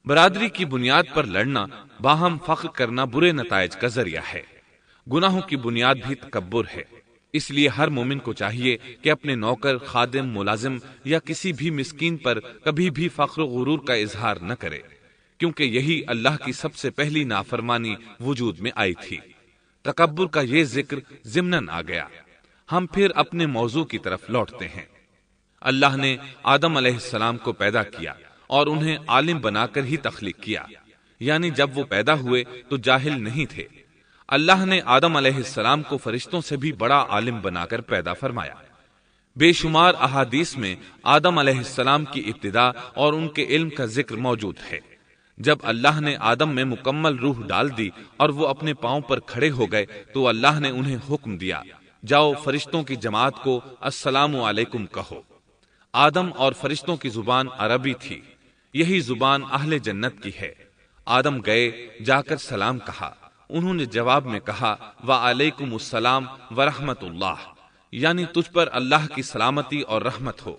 برادری کی بنیاد پر لڑنا، باہم فخر کرنا برے نتائج کا ذریعہ ہے۔ گناہوں کی بنیاد بھی تکبر ہے۔ اس لیے ہر مومن کو چاہیے کہ اپنے نوکر، خادم، ملازم یا کسی بھی مسکین پر کبھی بھی فخر و غرور کا اظہار نہ کرے، کیونکہ یہی اللہ کی سب سے پہلی نافرمانی وجود میں آئی تھی۔ تکبر کا یہ ذکر ضمناً آ گیا۔ ہم پھر اپنے موضوع کی طرف لوٹتے ہیں۔ اللہ نے آدم علیہ السلام کو پیدا کیا اور انہیں عالم بنا کر ہی تخلیق کیا، یعنی جب وہ پیدا ہوئے تو جاہل نہیں تھے۔ اللہ نے آدم علیہ السلام کو فرشتوں سے بھی بڑا عالم بنا کر پیدا فرمایا۔ بے شمار احادیث میں آدم علیہ السلام کی ابتدا اور ان کے علم کا ذکر موجود ہے۔ جب اللہ نے آدم میں مکمل روح ڈال دی اور وہ اپنے پاؤں پر کھڑے ہو گئے تو اللہ نے انہیں حکم دیا، جاؤ فرشتوں کی جماعت کو السلام علیکم کہو۔ آدم اور فرشتوں کی زبان عربی تھی، یہی زبان اہل جنت کی ہے۔ آدم گئے، جا کر سلام کہا، انہوں نے جواب میں کہا وعلیکم السلام ورحمت اللہ، یعنی تجھ پر اللہ کی سلامتی اور رحمت ہو۔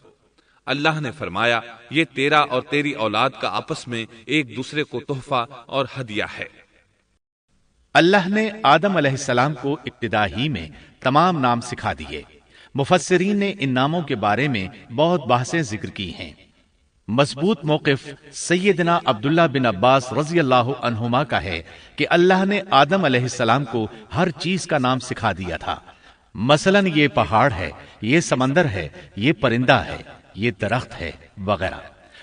اللہ نے فرمایا یہ تیرا اور تیری اولاد کا آپس میں ایک دوسرے کو تحفہ اور ہدیہ ہے۔ اللہ نے آدم علیہ السلام کو ابتدا ہی میں تمام نام سکھا دیے۔ مفسرین نے ان ناموں کے بارے میں بہت بحثیں ذکر کی ہیں۔ مضبوط موقف سیدنا عبداللہ بن عباس رضی اللہ عنہما کا ہے کہ اللہ نے آدم علیہ السلام کو ہر چیز کا نام سکھا دیا تھا۔ مثلاً یہ پہاڑ ہے، یہ سمندر ہے، یہ پرندہ ہے، یہ درخت ہے وغیرہ۔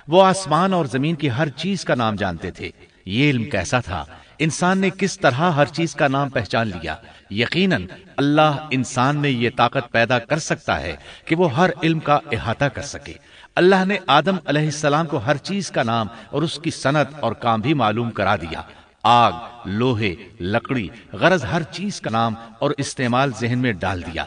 وہ آسمان اور زمین کی ہر چیز کا نام جانتے تھے۔ یہ علم کیسا تھا، انسان نے کس طرح ہر چیز کا نام پہچان لیا۔ یقیناً اللہ انسان میں یہ طاقت پیدا کر سکتا ہے کہ وہ ہر علم کا احاطہ کر سکے۔ اللہ نے آدم علیہ السلام کو ہر چیز کا نام اور اس کی صنعت اور کام بھی معلوم کرا دیا۔ آگ، لوہے، لکڑی، غرض ہر چیز کا نام اور استعمال ذہن میں ڈال دیا۔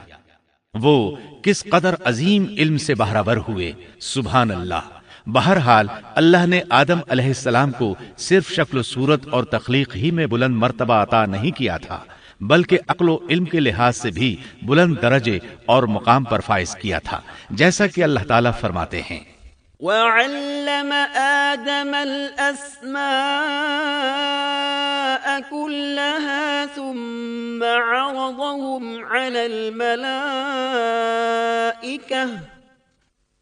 وہ کس قدر عظیم علم سے بہرہور ہوئے، سبحان اللہ۔ بہرحال اللہ نے آدم علیہ السلام کو صرف شکل و صورت اور تخلیق ہی میں بلند مرتبہ عطا نہیں کیا تھا، بلکہ عقل و علم کے لحاظ سے بھی بلند درجے اور مقام پر فائز کیا تھا، جیسا کہ اللہ تعالیٰ فرماتے ہیں وَعَلَّمَ آدَمَ الْأَسْمَاءَ كُلَّهَا ثُمَّ عَرَضَهُمْ عَلَى الْمَلَائِكَةِ۔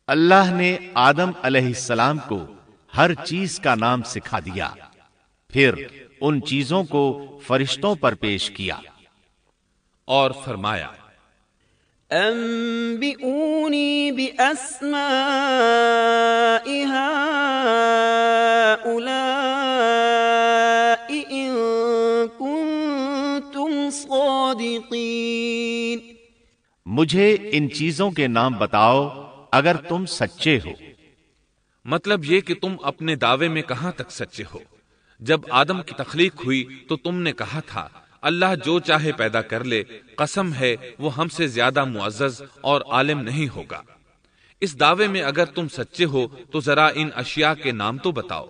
اللہ نے آدم علیہ السلام کو ہر چیز کا نام سکھا دیا، پھر ان چیزوں کو فرشتوں پر پیش کیا اور فرمایا انبئونی بأسماء هؤلاء ان کنتم صادقین۔ مجھے ان چیزوں کے نام بتاؤ اگر تم سچے ہو۔ مطلب یہ کہ تم اپنے دعوے میں کہاں تک سچے ہو۔ جب آدم کی تخلیق ہوئی تو تم نے کہا تھا اللہ جو چاہے پیدا کر لے، قسم ہے وہ ہم سے زیادہ معزز اور عالم نہیں ہوگا۔ اس دعوے میں اگر تم سچے ہو تو ذرا ان اشیاء کے نام تو بتاؤ۔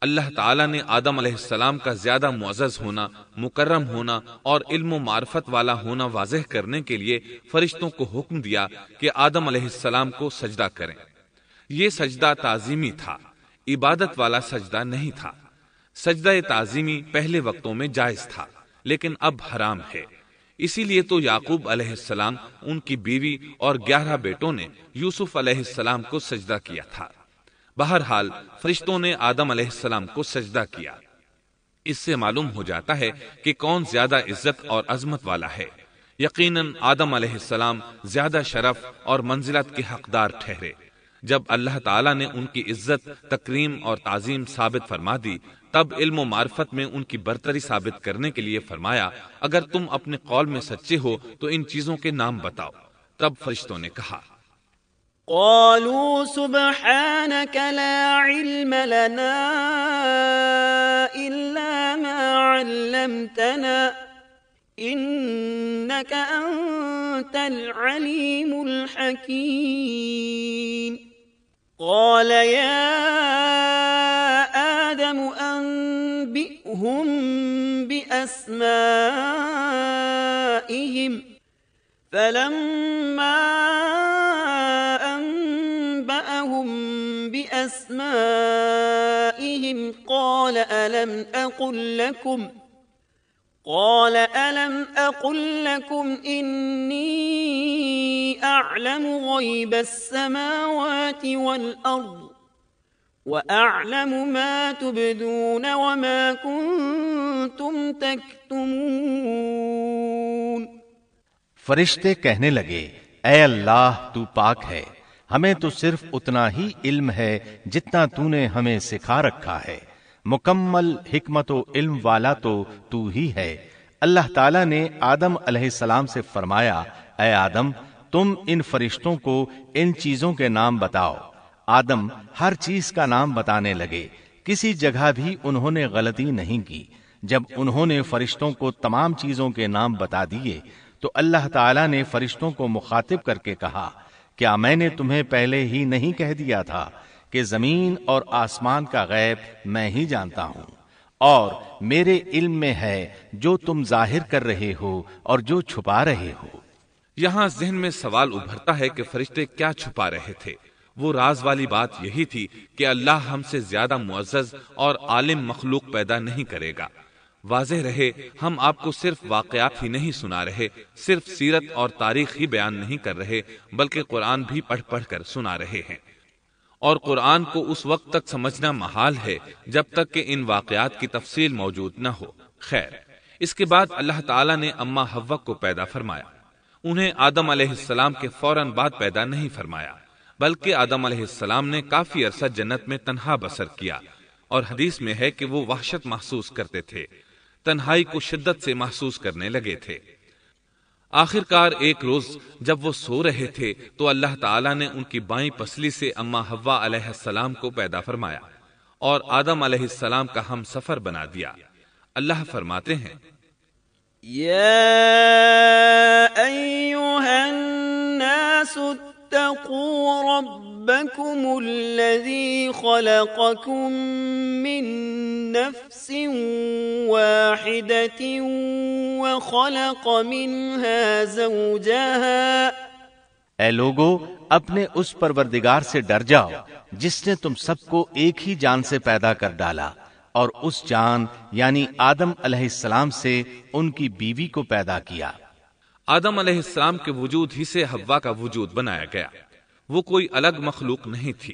اللہ تعالیٰ نے آدم علیہ السلام کا زیادہ معزز ہونا، مکرم ہونا اور علم و معرفت والا ہونا واضح کرنے کے لیے فرشتوں کو حکم دیا کہ آدم علیہ السلام کو سجدہ کریں۔ یہ سجدہ تعظیمی تھا، عبادت والا سجدہ نہیں تھا۔ سجدہ تعظیمی پہلے وقتوں میں جائز تھا، لیکن اب حرام ہے۔ اسی لیے تو یعقوب علیہ السلام، ان کی بیوی اور 11 بیٹوں نے یوسف علیہ السلام کو سجدہ کیا تھا۔ بہرحال فرشتوں نے آدم علیہ السلام کو سجدہ کیا۔ اس سے معلوم ہو جاتا ہے کہ کون زیادہ عزت اور عظمت والا ہے۔ یقیناً آدم علیہ السلام زیادہ شرف اور منزلت کے حقدار ٹھہرے۔ جب اللہ تعالیٰ نے ان کی عزت، تکریم اور تعظیم ثابت فرما دی، تب علم و معرفت میں ان کی برتری ثابت کرنے کے لیے فرمایا اگر تم اپنے قول میں سچے ہو تو ان چیزوں کے نام بتاؤ۔ تب فرشتوں نے کہا قالوا سبحانك لا علم لنا إلا ما علمتنا إنك أنت العليم الحكيم۔ قال يا آدم أنبئهم بأسمائهم فلما أنبأهم بأسمائهم عليهم قال ألم أقل لكم إني أعلم غيب السماوات والأرض وأعلم ما تبدون وما كنتم تكتمون۔ فرشتے کہنے لگے اے اللہ تو پاک ہے، ہمیں تو صرف اتنا ہی علم ہے جتنا تو نے ہمیں سکھا رکھا ہے، مکمل حکمت و علم والا تو ہی ہے۔ اللہ تعالیٰ نے آدم علیہ السلام سے فرمایا اے آدم تم ان فرشتوں کو ان چیزوں کے نام بتاؤ۔ آدم ہر چیز کا نام بتانے لگے، کسی جگہ بھی انہوں نے غلطی نہیں کی۔ جب انہوں نے فرشتوں کو تمام چیزوں کے نام بتا دیے تو اللہ تعالیٰ نے فرشتوں کو مخاطب کر کے کہا کیا میں نے تمہیں پہلے ہی نہیں کہہ دیا تھا کہ زمین اور آسمان کا غیب میں ہی جانتا ہوں، اور میرے علم میں ہے جو تم ظاہر کر رہے ہو اور جو چھپا رہے ہو۔ یہاں ذہن میں سوال ابھرتا ہے کہ فرشتے کیا چھپا رہے تھے؟ وہ راز والی بات یہی تھی کہ اللہ ہم سے زیادہ معزز اور عالم مخلوق پیدا نہیں کرے گا۔ واضح رہے ہم آپ کو صرف واقعات ہی نہیں سنا رہے، صرف سیرت اور تاریخ ہی بیان نہیں کر رہے، بلکہ قرآن بھی پڑھ پڑھ کر سنا رہے ہیں، اور قرآن کو اس وقت تک سمجھنا محال ہے جب تک کہ ان واقعات کی تفصیل موجود نہ ہو۔ خیر، اس کے بعد اللہ تعالیٰ نے اما حوا کو پیدا فرمایا۔ انہیں آدم علیہ السلام کے فوراً بعد پیدا نہیں فرمایا، بلکہ آدم علیہ السلام نے کافی عرصہ جنت میں تنہا بسر کیا، اور حدیث میں ہے کہ وہ وحشت محسوس کرتے تھے، تنہائی کو شدت سے محسوس کرنے لگے تھے۔ آخر کار ایک روز جب وہ سو رہے تھے تو اللہ تعالیٰ نے ان کی بائیں پسلی سے اما حوا علیہ السلام کو پیدا فرمایا اور آدم علیہ السلام کا ہم سفر بنا دیا۔ اللہ فرماتے ہیں یا ایھا الناس اتقوا ربکم الذی خلقکم من نفس واحدة وخلق منها زوجها۔ اے لوگو اپنے اس پروردگار سے ڈر جاؤ جس نے تم سب کو ایک ہی جان سے پیدا کر ڈالا، اور اس جان یعنی آدم علیہ السلام سے ان کی بیوی کو پیدا کیا۔ آدم علیہ السلام کے وجود ہی سے حوا کا وجود بنایا گیا، وہ کوئی الگ مخلوق نہیں تھی۔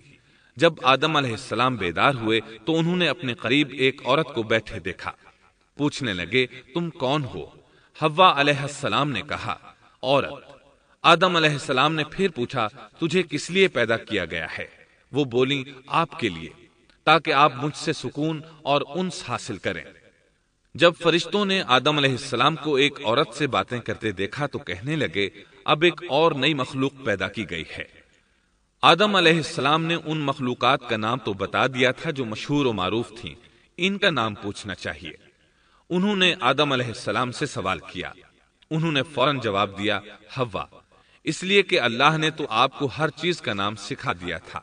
جب آدم علیہ السلام بیدار ہوئے تو انہوں نے اپنے قریب ایک عورت کو بیٹھے دیکھا، پوچھنے لگے تم کون ہو؟ حوا علیہ السلام نے کہا عورت۔ آدم علیہ السلام نے پھر پوچھا تجھے کس لیے پیدا کیا گیا ہے؟ وہ بولی آپ کے لیے، تاکہ آپ مجھ سے سکون اور انس حاصل کریں۔ جب فرشتوں نے آدم علیہ السلام کو ایک عورت سے باتیں کرتے دیکھا تو کہنے لگے اب ایک اور نئی مخلوق پیدا کی گئی ہے۔ آدم علیہ السلام نے ان مخلوقات کا نام تو بتا دیا تھا جو مشہور و معروف تھیں، ان کا نام پوچھنا چاہیے۔ انہوں نے آدم علیہ السلام سے سوال کیا، انہوں نے فوراً جواب دیا حوا، اس لیے کہ اللہ نے تو آپ کو ہر چیز کا نام سکھا دیا تھا۔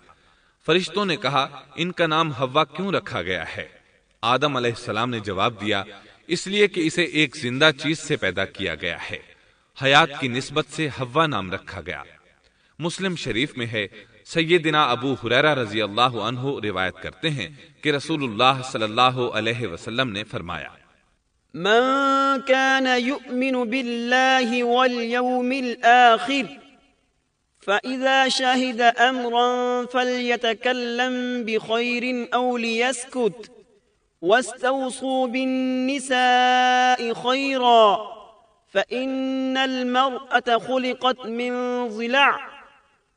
فرشتوں نے کہا ان کا نام حوا کیوں رکھا گیا ہے؟ آدم علیہ السلام نے جواب دیا اس لیے کہ اسے ایک زندہ چیز سے پیدا کیا گیا ہے، حیات کی نسبت سے حوا نام رکھا گیا۔ مسلم شریف میں ہے، سیدنا ابو ہریرہ رضی اللہ عنہ روایت کرتے ہیں کہ رسول اللہ صلی اللہ علیہ وسلم نے فرمایا من كان يؤمن بالله واليوم الآخر فإذا شهد أمرا فليتكلم بخير أو ليسكت واستوصوا بالنساء خيرا فإن المرأة خلقت من ضلع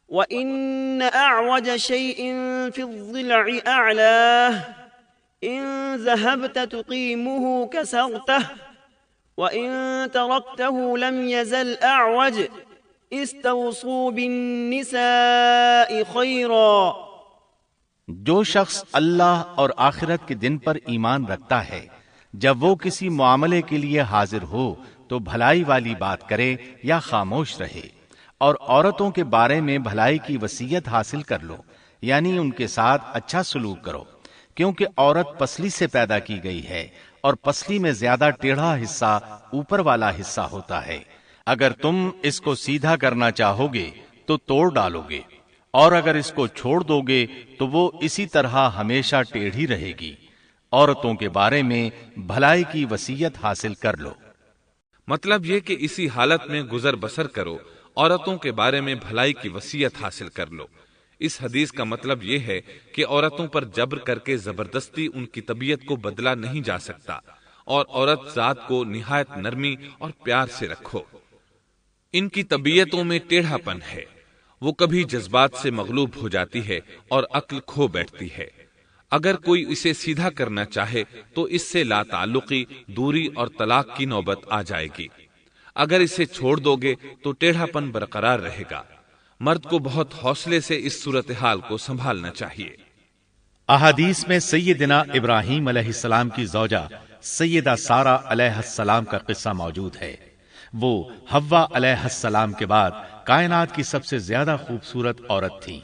وإن أعوج شيء في الضلع أعلاه إن ذهبت تقيمه كسرته وإن تركته لم يزل أعوج استوصوا بالنساء خيرا۔ جو شخص اللہ اور آخرت کے دن پر ایمان رکھتا ہے جب وہ کسی معاملے کے لیے حاضر ہو تو بھلائی والی بات کرے یا خاموش رہے، اور عورتوں کے بارے میں بھلائی کی وصیت حاصل کر لو، یعنی ان کے ساتھ اچھا سلوک کرو، کیونکہ عورت پسلی سے پیدا کی گئی ہے اور پسلی میں زیادہ ٹیڑھا حصہ اوپر والا حصہ ہوتا ہے۔ اگر تم اس کو سیدھا کرنا چاہو گے تو توڑ ڈالو گے، اور اگر اس کو چھوڑ دو گے تو وہ اسی طرح ہمیشہ ٹیڑھی رہے گی۔ عورتوں کے بارے میں بھلائی کی وصیت حاصل کر لو۔ مطلب یہ کہ اسی حالت میں گزر بسر کرو، عورتوں کے بارے میں بھلائی کی وصیت حاصل کر لو۔ اس حدیث کا مطلب یہ ہے کہ عورتوں پر جبر کر کے زبردستی ان کی طبیعت کو بدلا نہیں جا سکتا، اور عورت ذات کو نہایت نرمی اور پیار سے رکھو۔ ان کی طبیعتوں میں ٹیڑھا پن ہے، وہ کبھی جذبات سے مغلوب ہو جاتی ہے اور عقل کھو بیٹھتی ہے۔ اگر کوئی اسے سیدھا کرنا چاہے تو اس سے لا تعلقی، دوری اور طلاق کی نوبت آ جائے گی۔ اگر اسے چھوڑ دو گے تو ٹیڑھا پن برقرار رہے گا۔ مرد کو بہت حوصلے سے اس صورتحال کو سنبھالنا چاہیے۔ احادیث میں سیدنا ابراہیم علیہ السلام کی زوجہ سیدہ سارہ علیہ السلام کا قصہ موجود ہے۔ وہ حوا علیہ السلام کے بعد کائنات کی سب سے زیادہ خوبصورت عورت تھی۔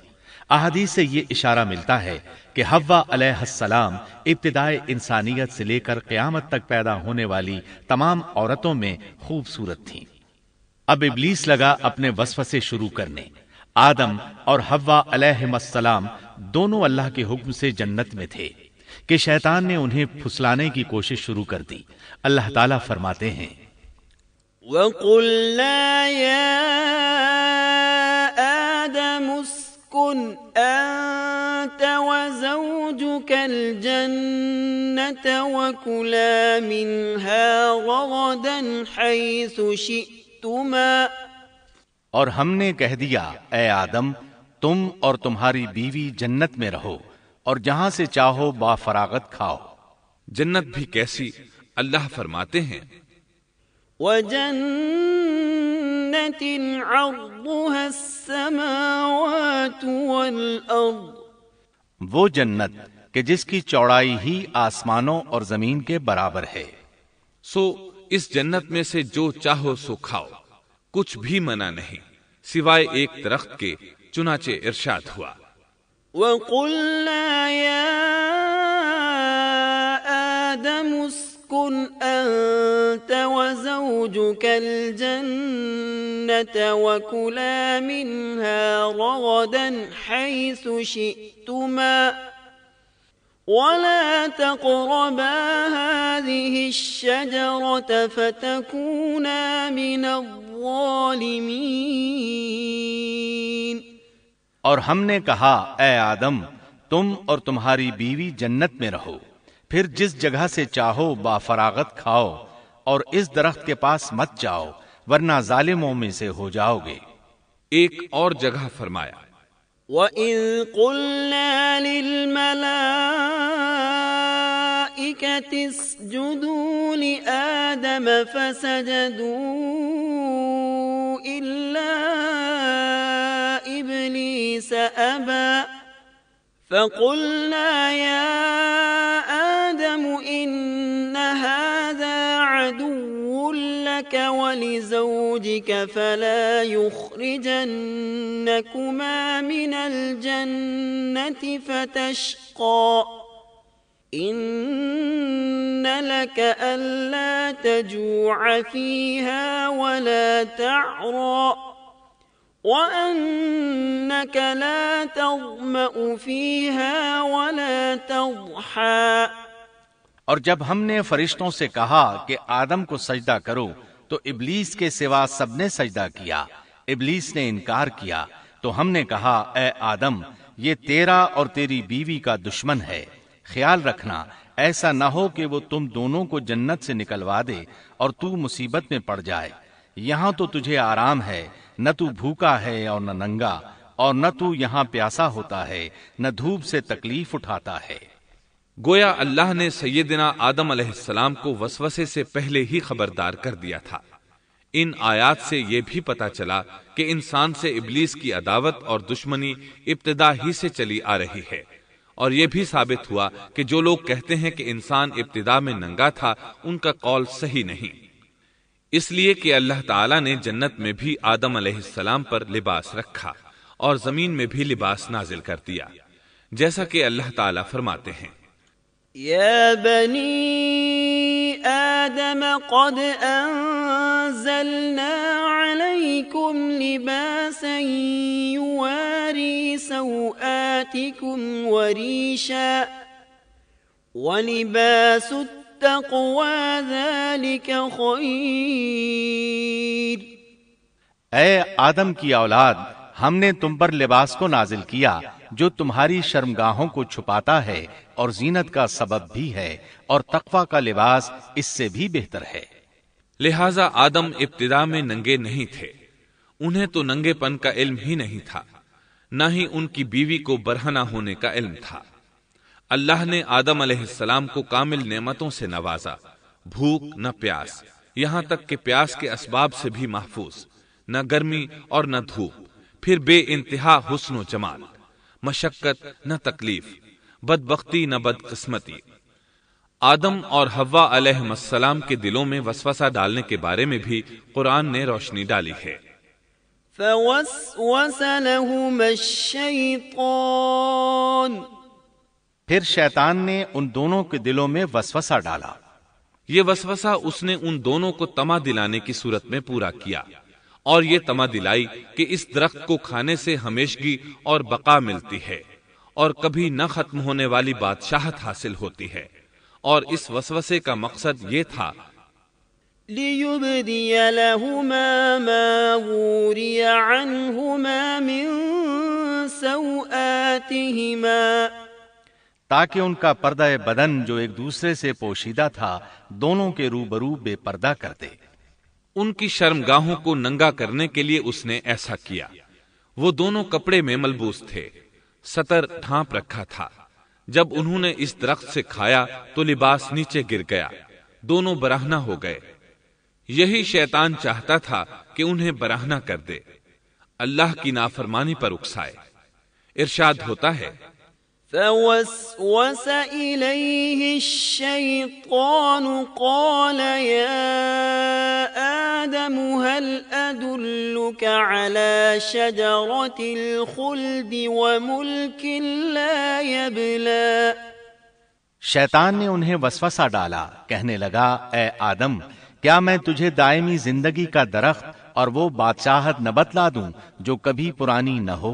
احادیث سے یہ اشارہ ملتا ہے کہ حوا علیہ السلام ابتدائے انسانیت سے لے کر قیامت تک پیدا ہونے والی تمام عورتوں میں خوبصورت تھیں۔ اب ابلیس لگا اپنے وسوسے شروع کرنے۔ آدم اور حوا علیہم السلام دونوں اللہ کے حکم سے جنت میں تھے کہ شیطان نے انہیں پھسلانے کی کوشش شروع کر دی۔ اللہ تعالیٰ فرماتے ہیں، وَقُلْنَا يَا آدَمُ اسْكُنْ أَنْتَ وَزَوْجُكَ الْجَنَّةَ وَكُلَا مِنْهَا رَغَدًا حَيْثُ شِئْتُمَا۔ اور ہم نے کہہ دیا، اے آدم، تم اور تمہاری بیوی جنت میں رہو اور جہاں سے چاہو با فراغت کھاؤ۔ جنت بھی کیسی؟ اللہ فرماتے ہیں، وَجَنَّةٍ عَرْضُهَا السَّمَاوَاتُ وَالْأَرْضُ، وہ جنت کہ جس کی چوڑائی ہی آسمانوں اور زمین کے برابر ہے۔ سو اس جنت میں سے جو چاہو سو کھاؤ، کچھ بھی منع نہیں سوائے ایک درخت کے، چنانچہ ارشاد ہوا، وَقُلْنَا يَا آدَمُ اسْكُنْ أَنْتَ وَزَوْجُكَ الْجَنَّةَ وَكُلَا مِنْهَا رَغَدًا حَيْثُ شِئْتُمَا وَلَا تَقْرَبَا هَذِهِ الشَّجَرَةَ فَتَكُونَا مِنَ الظَّالِمِينَ۔ اور ہم نے کہا، اے آدم، تم اور تمہاری بیوی جنت میں رہو، پھر جس جگہ سے چاہو با فراغت کھاؤ، اور اس درخت کے پاس مت جاؤ ورنہ ظالموں میں سے ہو جاؤ گے۔ ایک اور جگہ فرمایا، وَإِذْ قُلْنَا لِلْمَلَائِكَةِ اسْجُدُوا لِآدَمَ فَسَجَدُوا إِلَّا إِبْلِيسَ أَبَى فَقُلْنَا يَا آدَمُ إِنَّ هَذَا عَدُوٌّ لَكَ وَلِزَوْجِكَ فَلَا يُخْرِجَنَّكُمَا مِنَ الْجَنَّةِ فَتَشْقَى إِنَّ لَكَ أَلَّا تَجُوعَ فِيهَا وَلَا تَعْرَى وَأَنَّكَ لَا تَظْمَأُ فِيهَا وَلَا تَضْحَى۔ اور جب ہم نے فرشتوں سے کہا کہ آدم کو سجدہ کرو تو ابلیس کے سوا سب نے سجدہ کیا۔ ابلیس نے انکار کیا تو ہم نے کہا، اے آدم، یہ تیرا اور تیری بیوی کا دشمن ہے، خیال رکھنا ایسا نہ ہو کہ وہ تم دونوں کو جنت سے نکلوا دے اور تو مصیبت میں پڑ جائے۔ یہاں تو تجھے آرام ہے، نہ تو بھوکا ہے اور نہ ننگا، اور نہ تو یہاں پیاسا ہوتا ہے، نہ دھوپ سے تکلیف اٹھاتا ہے۔ گویا اللہ نے سیدنا آدم علیہ السلام کو وسوسے سے پہلے ہی خبردار کر دیا تھا۔ ان آیات سے یہ بھی پتا چلا کہ انسان سے ابلیس کی عداوت اور دشمنی ابتدا ہی سے چلی آ رہی ہے، اور یہ بھی ثابت ہوا کہ جو لوگ کہتے ہیں کہ انسان ابتدا میں ننگا تھا، ان کا قول صحیح نہیں، اس لیے کہ اللہ تعالیٰ نے جنت میں بھی آدم علیہ السلام پر لباس رکھا اور زمین میں بھی لباس نازل کر دیا، جیسا کہ اللہ تعالیٰ فرماتے ہیں، يا بني آدم قد أنزلنا عليكم لباسا يواري سوآتكم وريشا وَلِبَاسُ التَّقْوَى ذَلِكَ خَيْرٌ۔ اے آدم کی اولاد، ہم نے تم پر لباس کو نازل کیا جو تمہاری شرمگاہوں کو چھپاتا ہے اور زینت کا سبب بھی ہے، اور تقوی کا لباس اس سے بھی بہتر ہے۔ لہذا آدم ابتدا میں ننگے نہیں تھے، انہیں تو ننگے پن کا علم ہی نہیں تھا، نہ ہی ان کی بیوی کو برہنہ ہونے کا علم تھا۔ اللہ نے آدم علیہ السلام کو کامل نعمتوں سے نوازا، بھوک نہ پیاس، یہاں تک کہ پیاس کے اسباب سے بھی محفوظ، نہ گرمی اور نہ دھوپ، پھر بے انتہا حسن و جمال، مشقت نہ تکلیف، بدبختی نہ بدقسمتی۔ آدم اور حوا علیہ السلام کے دلوں میں وسوسہ ڈالنے کے بارے میں بھی قرآن نے روشنی ڈالی ہے۔ فَوَسْوَسَ لَهُمَا الشَّيْطَانُ، پھر شیطان نے ان دونوں کے دلوں میں وسوسہ ڈالا۔ یہ وسوسہ اس نے ان دونوں کو طمع دلانے کی صورت میں پورا کیا، اور یہ طمع دلائی کہ اس درخت کو کھانے سے ہمیشگی اور بقا ملتی ہے، اور کبھی نہ ختم ہونے والی بادشاہت حاصل ہوتی ہے، اور اس وسوسے کا مقصد یہ تھا لِيُبْدِيَ لَهُمَا مَا وُورِيَ عَنْهُمَا مِنْ سَوْآتِهِمَا، تاکہ ان کا پردہ بدن جو ایک دوسرے سے پوشیدہ تھا دونوں کے روبرو بے پردہ کر دے۔ ان کی شرمگاہوں کو ننگا کرنے کے لیے اس نے ایسا کیا۔ وہ دونوں کپڑے میں ملبوس تھے، ستر ڈھانپ رکھا تھا۔ جب انہوں نے اس درخت سے کھایا تو لباس نیچے گر گیا، دونوں برہنہ ہو گئے۔ یہی شیطان چاہتا تھا کہ انہیں برہنہ کر دے، اللہ کی نافرمانی پر اکسائے۔ ارشاد ہوتا ہے فَوَسْوَسَ إِلَيْهِ الشَّيْطَانُ قَالَ يَا آدَمُ هَلْ أَدُلُّكَ عَلَى شَجَرَةِ الْخُلْدِ وَمُلْكٍ لَا يَبْلَى۔ شیطان نے انہیں وسوسہ ڈالا، کہنے لگا اے آدم، کیا میں تجھے دائمی زندگی کا درخت اور وہ بادشاہت نہ بتلا دوں جو کبھی پرانی نہ ہو؟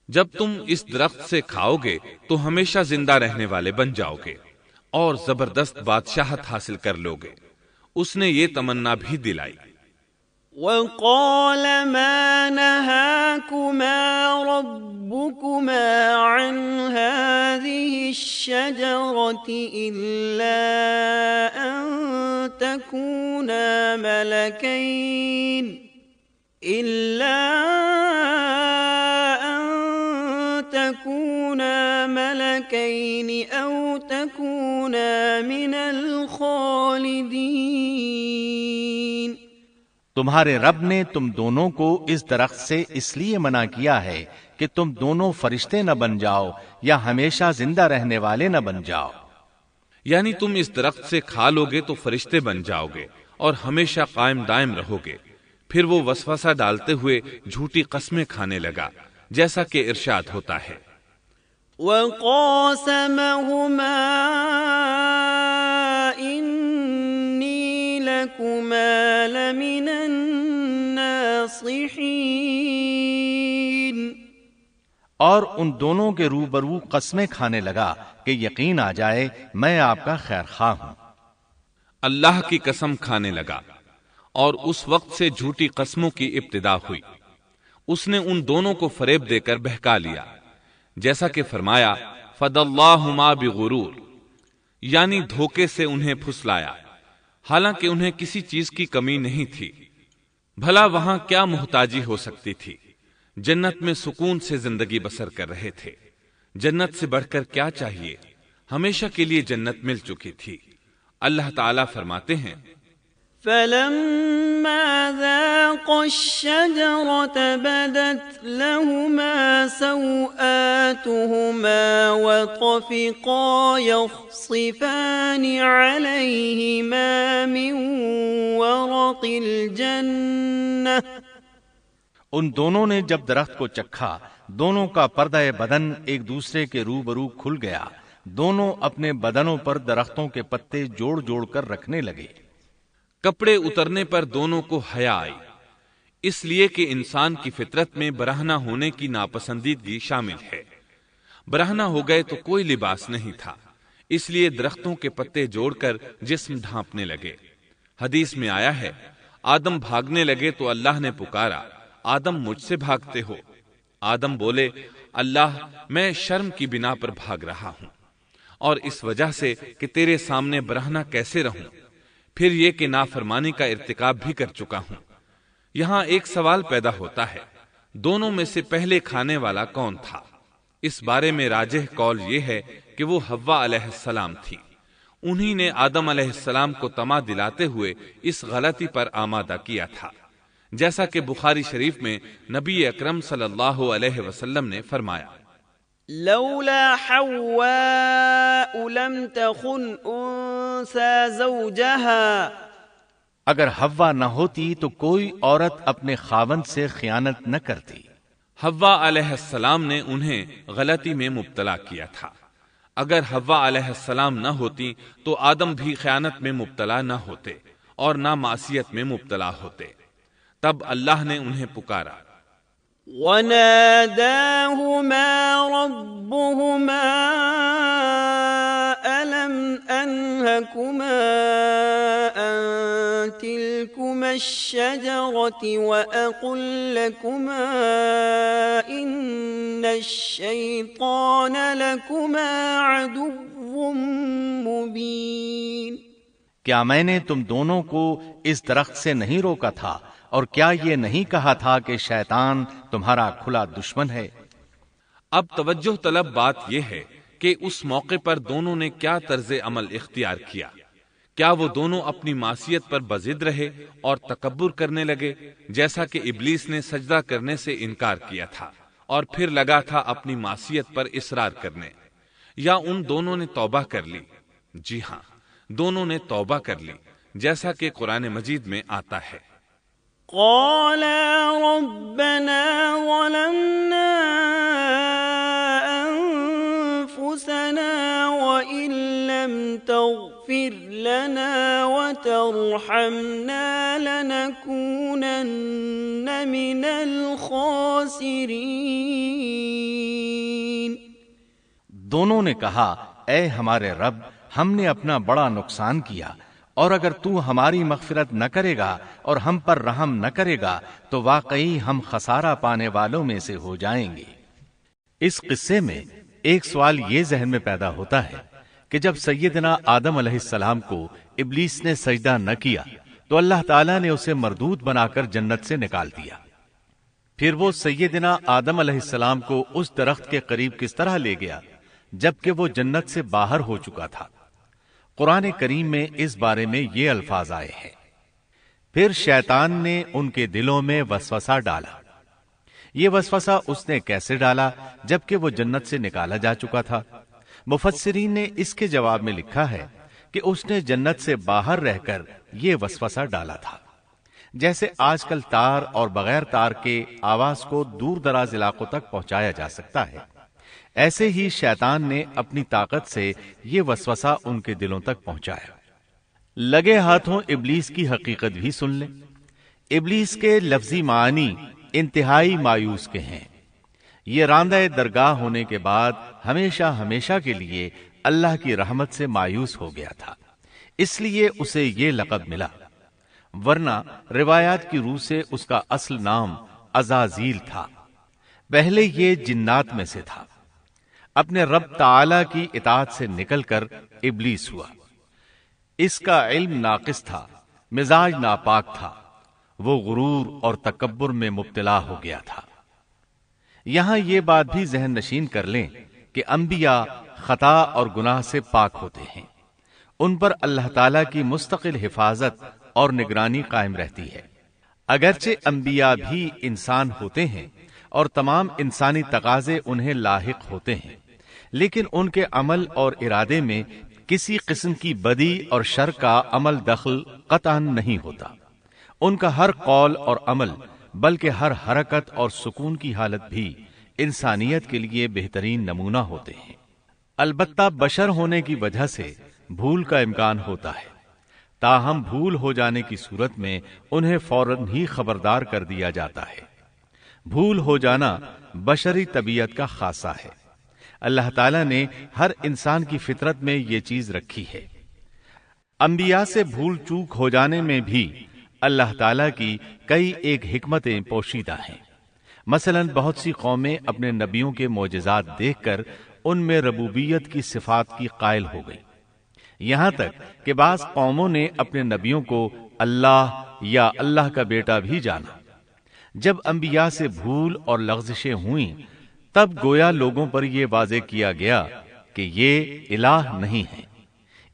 جب تم اس درخت سے کھاؤ گے تو ہمیشہ زندہ رہنے والے بن جاؤ گے اور زبردست بادشاہت حاصل کر لو گے۔ اس نے یہ تمنا بھی دلائی۔ وَقَالَ مَا نَهَاكُمَا رَبُّكُمَا عَنْ هَذِهِ الشَّجَرَةِ إِلَّا أَن تَكُونَا مَلَكَيْنِ أَوْ تَكُونَا مِنَ الْخَالِدِينَ۔ تمہارے رب نے تم دونوں کو اس درخت سے اس لیے منع کیا ہے کہ تم دونوں فرشتے نہ بن جاؤ یا ہمیشہ زندہ رہنے والے نہ بن جاؤ۔ یعنی تم اس درخت سے کھا لو گے تو فرشتے بن جاؤ گے اور ہمیشہ قائم دائم رہو گے۔ پھر وہ وسوسہ ڈالتے ہوئے جھوٹی قسمیں کھانے لگا، جیسا کہ ارشاد ہوتا ہے وَقَاسَمَهُمَا إِنِّي لَكُمَا لَمِنَ النَّاصِحِينَ، اور ان دونوں کے روبرو قسمیں کھانے لگا کہ یقین آ جائے میں آپ کا خیر خواہ ہوں۔ اللہ کی قسم کھانے لگا، اور اس وقت سے جھوٹی قسموں کی ابتدا ہوئی۔ اس نے ان دونوں کو فریب دے کر بہکا لیا، جیسا کہ فرمایا فَدَلَّاهُمَا بِغُرُورٍ، یعنی دھوکے سے انہیں پھسلایا، حالانکہ انہیں کسی چیز کی کمی نہیں تھی۔ بھلا وہاں کیا محتاجی ہو سکتی تھی؟ جنت میں سکون سے زندگی بسر کر رہے تھے، جنت سے بڑھ کر کیا چاہیے؟ ہمیشہ کے لیے جنت مل چکی تھی۔ اللہ تعالیٰ فرماتے ہیں فَلَمَّا ذَاقَا الشَّجَرَةَ بَدَتْ لَهُمَا سَوْآتُهُمَا وَطَفِقَا يَخْصِفَانِ عَلَيْهِمَا مِنْ وَرَقِ الْجَنَّةِ، ان دونوں نے جب درخت کو چکھا، دونوں کا پردہ بدن ایک دوسرے کے روبرو کھل گیا، دونوں اپنے بدنوں پر درختوں کے پتے جوڑ جوڑ کر رکھنے لگے۔ کپڑے اترنے پر دونوں کو حیا آئی، اس لیے کہ انسان کی فطرت میں برہنہ ہونے کی ناپسندیدگی شامل ہے۔ برہنہ ہو گئے تو کوئی لباس نہیں تھا، اس لیے درختوں کے پتے جوڑ کر جسم ڈھانپنے لگے۔ حدیث میں آیا ہے، آدم بھاگنے لگے تو اللہ نے پکارا، آدم مجھ سے بھاگتے ہو؟ آدم بولے، اللہ میں شرم کی بنا پر بھاگ رہا ہوں، اور اس وجہ سے کہ تیرے سامنے برہنہ کیسے رہوں، پھر یہ کہ نافرمانی کا ارتکاب بھی کر چکا ہوں۔ یہاں ایک سوال پیدا ہوتا ہے، دونوں میں سے پہلے کھانے والا کون تھا؟ اس بارے میں راجح قول یہ ہے کہ وہ حوا علیہ السلام تھی۔ انہی نے آدم علیہ السلام کو طمع دلاتے ہوئے اس غلطی پر آمادہ کیا تھا، جیسا کہ بخاری شریف میں نبی اکرم صلی اللہ علیہ وسلم نے فرمایا، لولا حواء لم تخن انثى زوجها، اگر حوا نہ ہوتی تو کوئی عورت اپنے خاوند سے خیانت نہ کرتی۔ حوا علیہ السلام نے انہیں غلطی میں مبتلا کیا تھا۔ اگر حوا علیہ السلام نہ ہوتی تو آدم بھی خیانت میں مبتلا نہ ہوتے اور نہ معصیت میں مبتلا ہوتے۔ تب اللہ نے انہیں پکارا، وَنَادَاهُمَا رَبُّهُمَا أَلَمْ أَنْهَكُمَا عَنْ تِلْكُمَا الشَّجَرَةِ وَأَقُلْ لَكُمَا إِنَّ الشَّيْطَانَ لَكُمَا عَدُوٌّ مُبِينٌ۔ کیا میں نے تم دونوں کو اس درخت سے نہیں روکا تھا، اور کیا یہ نہیں کہا تھا کہ شیطان تمہارا کھلا دشمن ہے؟ اب توجہ طلب بات یہ ہے کہ اس موقع پر دونوں نے کیا طرز عمل اختیار کیا۔ کیا وہ دونوں اپنی معصیت پر بضد رہے اور تکبر کرنے لگے، جیسا کہ ابلیس نے سجدہ کرنے سے انکار کیا تھا اور پھر لگا تھا اپنی معصیت پر اصرار کرنے، یا ان دونوں نے توبہ کر لی؟ جی ہاں، دونوں نے توبہ کر لی، جیسا کہ قرآن مجید میں آتا ہے، قَالَا رَبَّنَا ظَلَمْنَا أَنفُسَنَا وَإِن لَّمْ تَغْفِرْ لَنَا وَتَرْحَمْنَا لَنَكُونَنَّ مِنَ الْخَاسِرِينَ۔ دونوں نے کہا، اے ہمارے رب، ہم نے اپنا بڑا نقصان کیا، اور اگر تو ہماری مغفرت نہ کرے گا اور ہم پر رحم نہ کرے گا تو واقعی ہم خسارہ پانے والوں میں سے ہو جائیں گے۔ اس قصے میں ایک سوال یہ ذہن میں پیدا ہوتا ہے کہ جب سیدنا آدم علیہ السلام کو ابلیس نے سجدہ نہ کیا تو اللہ تعالیٰ نے اسے مردود بنا کر جنت سے نکال دیا، پھر وہ سیدنا آدم علیہ السلام کو اس درخت کے قریب کس طرح لے گیا جبکہ وہ جنت سے باہر ہو چکا تھا؟ قرآن کریم میں اس بارے میں یہ الفاظ آئے ہیں، پھر شیطان نے ان کے دلوں میں وسوسہ ڈالا۔ یہ وسوسہ اس نے کیسے ڈالا جبکہ وہ جنت سے نکالا جا چکا تھا؟ مفسرین نے اس کے جواب میں لکھا ہے کہ اس نے جنت سے باہر رہ کر یہ وسوسہ ڈالا تھا۔ جیسے آج کل تار اور بغیر تار کے آواز کو دور دراز علاقوں تک پہنچایا جا سکتا ہے، ایسے ہی شیطان نے اپنی طاقت سے یہ وسوسہ ان کے دلوں تک پہنچایا۔ لگے ہاتھوں ابلیس کی حقیقت بھی سن لیں۔ ابلیس کے لفظی معنی انتہائی مایوس کے ہیں۔ یہ راندہ درگاہ ہونے کے بعد ہمیشہ ہمیشہ کے لیے اللہ کی رحمت سے مایوس ہو گیا تھا، اس لیے اسے یہ لقب ملا، ورنہ روایات کی روح سے اس کا اصل نام عزازیل تھا۔ پہلے یہ جنات میں سے تھا، اپنے رب تعالی کی اطاعت سے نکل کر ابلیس ہوا۔ اس کا علم ناقص تھا، مزاج ناپاک تھا، وہ غرور اور تکبر میں مبتلا ہو گیا تھا۔ یہاں یہ بات بھی ذہن نشین کر لیں کہ انبیاء خطا اور گناہ سے پاک ہوتے ہیں، ان پر اللہ تعالی کی مستقل حفاظت اور نگرانی قائم رہتی ہے۔ اگرچہ انبیاء بھی انسان ہوتے ہیں اور تمام انسانی تقاضے انہیں لاحق ہوتے ہیں، لیکن ان کے عمل اور ارادے میں کسی قسم کی بدی اور شر کا عمل دخل قطعاً نہیں ہوتا۔ ان کا ہر قول اور عمل بلکہ ہر حرکت اور سکون کی حالت بھی انسانیت کے لیے بہترین نمونہ ہوتے ہیں۔ البتہ بشر ہونے کی وجہ سے بھول کا امکان ہوتا ہے، تاہم بھول ہو جانے کی صورت میں انہیں فوراً ہی خبردار کر دیا جاتا ہے۔ بھول ہو جانا بشری طبیعت کا خاصہ ہے۔ اللہ تعالیٰ نے ہر انسان کی فطرت میں یہ چیز رکھی ہے۔ انبیاء سے بھول چوک ہو جانے میں بھی اللہ تعالیٰ کی کئی ایک حکمتیں پوشیدہ ہیں۔ مثلا بہت سی قومیں اپنے نبیوں کے معجزات دیکھ کر ان میں ربوبیت کی صفات کی قائل ہو گئی، یہاں تک کہ بعض قوموں نے اپنے نبیوں کو اللہ یا اللہ کا بیٹا بھی جانا۔ جب انبیاء سے بھول اور لغزشیں ہوئیں تب گویا لوگوں پر یہ واضح کیا گیا کہ یہ الہ نہیں ہے۔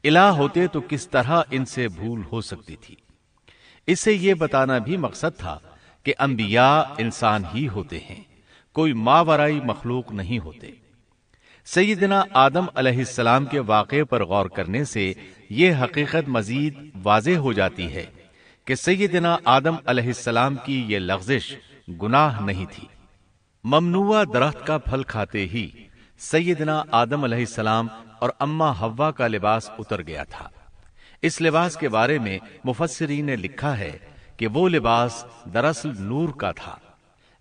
الہ ہوتے تو کس طرح ان سے بھول ہو سکتی تھی۔ اس سے یہ بتانا بھی مقصد تھا کہ انبیاء انسان ہی ہوتے ہیں، کوئی ماورائی مخلوق نہیں ہوتے۔ سیدنا آدم علیہ السلام کے واقعے پر غور کرنے سے یہ حقیقت مزید واضح ہو جاتی ہے کہ سیدنا آدم علیہ السلام کی یہ لغزش گناہ نہیں تھی۔ ممنوع درخت کا پھل کھاتے ہی سیدنا آدم علیہ السلام اور اماں حوا کا لباس اتر گیا تھا۔ اس لباس کے بارے میں مفسرین نے لکھا ہے کہ وہ لباس دراصل نور کا تھا،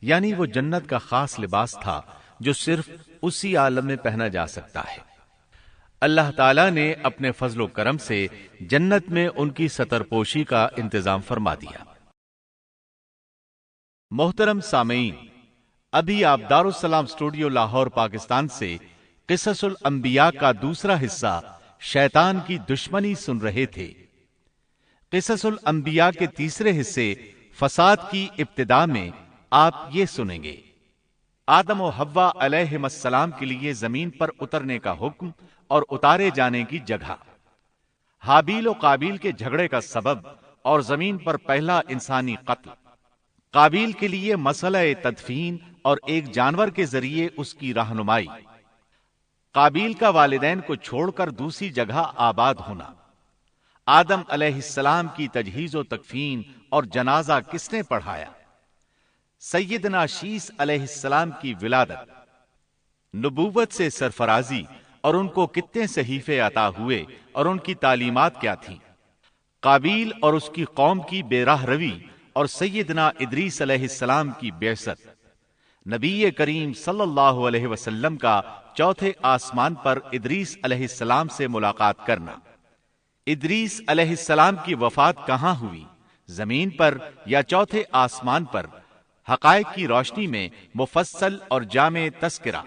یعنی وہ جنت کا خاص لباس تھا جو صرف اسی عالم میں پہنا جا سکتا ہے۔ اللہ تعالیٰ نے اپنے فضل و کرم سے جنت میں ان کی ستر پوشی کا انتظام فرما دیا۔ محترم سامعین، ابھی آپ دارالسلام اسٹوڈیو لاہور پاکستان سے قصص الانبیاء کا دوسرا حصہ شیطان کی دشمنی سن رہے تھے۔ قصص الانبیاء کے تیسرے حصے فساد کی ابتدا میں آپ یہ سنیں گے: آدم و حوا علیہم السلام کے لیے زمین پر اترنے کا حکم اور اتارے جانے کی جگہ، حابیل و قابیل کے جھگڑے کا سبب اور زمین پر پہلا انسانی قتل، قابیل کے لیے مسئلہ تدفین اور ایک جانور کے ذریعے اس کی رہنمائی، قابیل کا والدین کو چھوڑ کر دوسری جگہ آباد ہونا، آدم علیہ السلام کی تجہیز و تکفین اور جنازہ کس نے پڑھایا، سیدنا شیس علیہ السلام کی ولادت، نبوت سے سرفرازی اور ان کو کتنے صحیفے عطا ہوئے اور ان کی تعلیمات کیا تھیں، قابیل اور اس کی قوم کی بے راہ روی اور سیدنا ادریس علیہ السلام کی بعثت، نبی کریم صلی اللہ علیہ وسلم کا چوتھے آسمان پر ادریس علیہ السلام سے ملاقات کرنا، ادریس علیہ السلام کی وفات کہاں ہوئی، زمین پر یا چوتھے آسمان پر، حقائق کی روشنی میں مفصل اور جامع تذکرہ۔